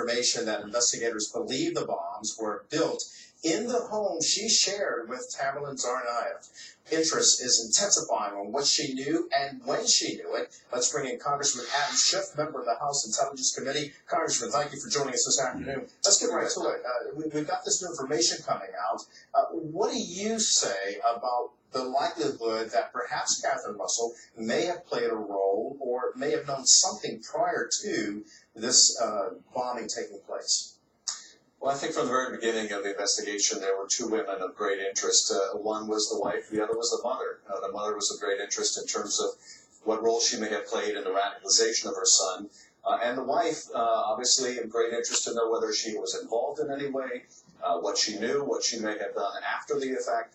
information that investigators believe the bombs were built in the home she shared with Tamerlan Tsarnaev. Interest is intensifying on what she knew and when she knew it. Let's bring in Congressman Adam Schiff, member of the House Intelligence Committee. Congressman, thank you for joining us this afternoon. Let's get right to it. We've got this new information coming out. What do you say about the likelihood that perhaps Catherine Russell may have played a role or may have known something prior to this bombing taking place? Well, I think from the very beginning of the investigation, there were two women of great interest. One was the wife, the other was the mother. The mother was of great interest in terms of what role she may have played in the radicalization of her son. And the wife, obviously, of great interest to know whether she was involved in any way, what she knew, what she may have done after the effect.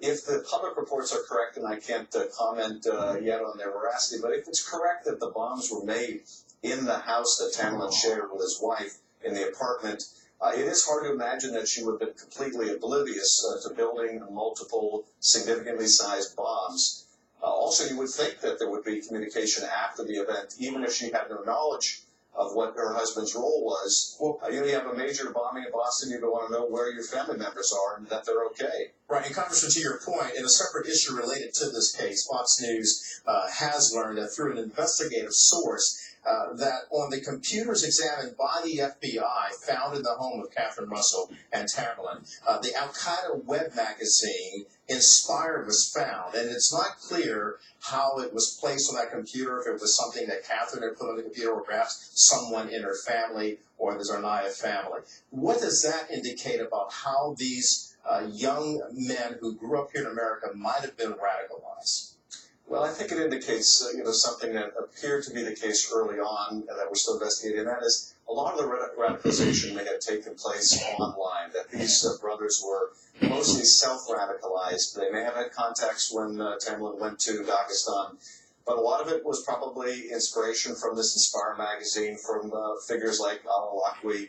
If the public reports are correct, and I can't comment yet on their veracity, but if it's correct that the bombs were made in the house that Tamerlan shared with his wife in the apartment, it is hard to imagine that she would have been completely oblivious to building multiple significantly sized bombs. Also, you would think that there would be communication after the event, even if she had no knowledge of what her husband's role was. Well, you have a major bombing in Boston, you want to know where your family members are and that they're okay. Right, and Congressman, to your point, in a separate issue related to this case, Fox News has learned that through an investigative source that on the computers examined by the FBI found in the home of Catherine Russell and Tamerlan, the Al-Qaeda web magazine Inspired was found, and it's not clear how it was placed on that computer, if it was something that Catherine had put on the computer, or perhaps someone in her family or the Tsarnaev family. What does that indicate about how these young men who grew up here in America might have been radicalized? Well, I think it indicates something that appeared to be the case early on that we're still investigating, and that is a lot of the radicalization may have taken place online, that these brothers were mostly self-radicalized. They may have had contacts when Tamerlan went to Dagestan, but a lot of it was probably inspiration from this Inspire magazine, from figures like al-Awlaki.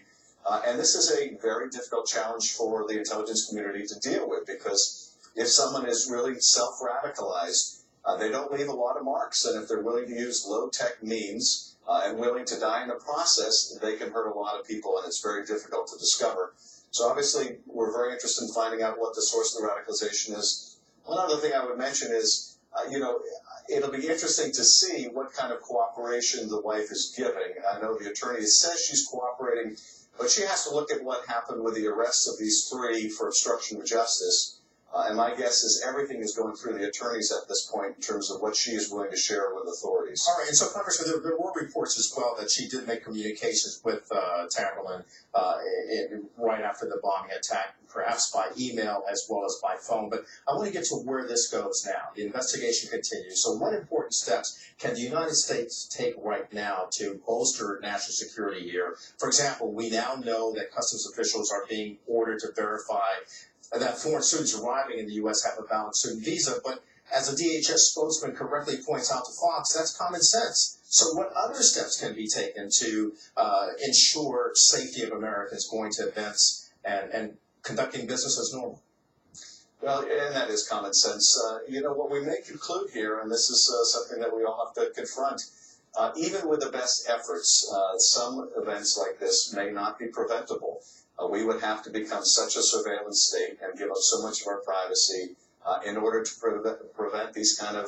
And this is a very difficult challenge for the intelligence community to deal with, because if someone is really self-radicalized, they don't leave a lot of marks, and if they're willing to use low-tech means and willing to die in the process, they can hurt a lot of people, and it's very difficult to discover. So obviously, we're very interested in finding out what the source of the radicalization is. One other thing I would mention is, it'll be interesting to see what kind of cooperation the wife is giving. I know the attorney says she's cooperating, but she has to look at what happened with the arrests of these three for obstruction of justice. And my guess is everything is going through the attorneys at this point in terms of what she is willing to share with authorities. All right, and so, Congressman, there were reports as well that she did make communications with Tamerlan right after the bombing attack, perhaps by email as well as by phone. But I want to get to where this goes now. The investigation continues. So what important steps can the United States take right now to bolster national security here? For example, we now know that customs officials are being ordered to verify that foreign students arriving in the U.S. have a valid student visa, but as a DHS spokesman correctly points out to Fox, that's common sense. So what other steps can be taken to ensure safety of Americans going to events and conducting business as normal? Well, and that is common sense. What we may conclude here, and this is something that we all have to confront, even with the best efforts, some events like this may not be preventable. We would have to become such a surveillance state and give up so much of our privacy in order to prevent these kind of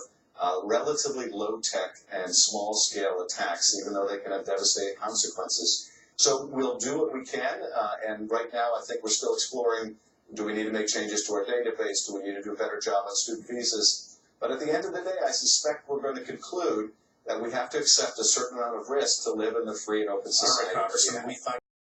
relatively low-tech and small-scale attacks, even though they can have devastating consequences. So we'll do what we can, and right now I think we're still exploring, do we need to make changes to our database? Do we need to do a better job on student visas? But at the end of the day, I suspect we're going to conclude that we have to accept a certain amount of risk to live in the free and open society. All right, Congressman, we thank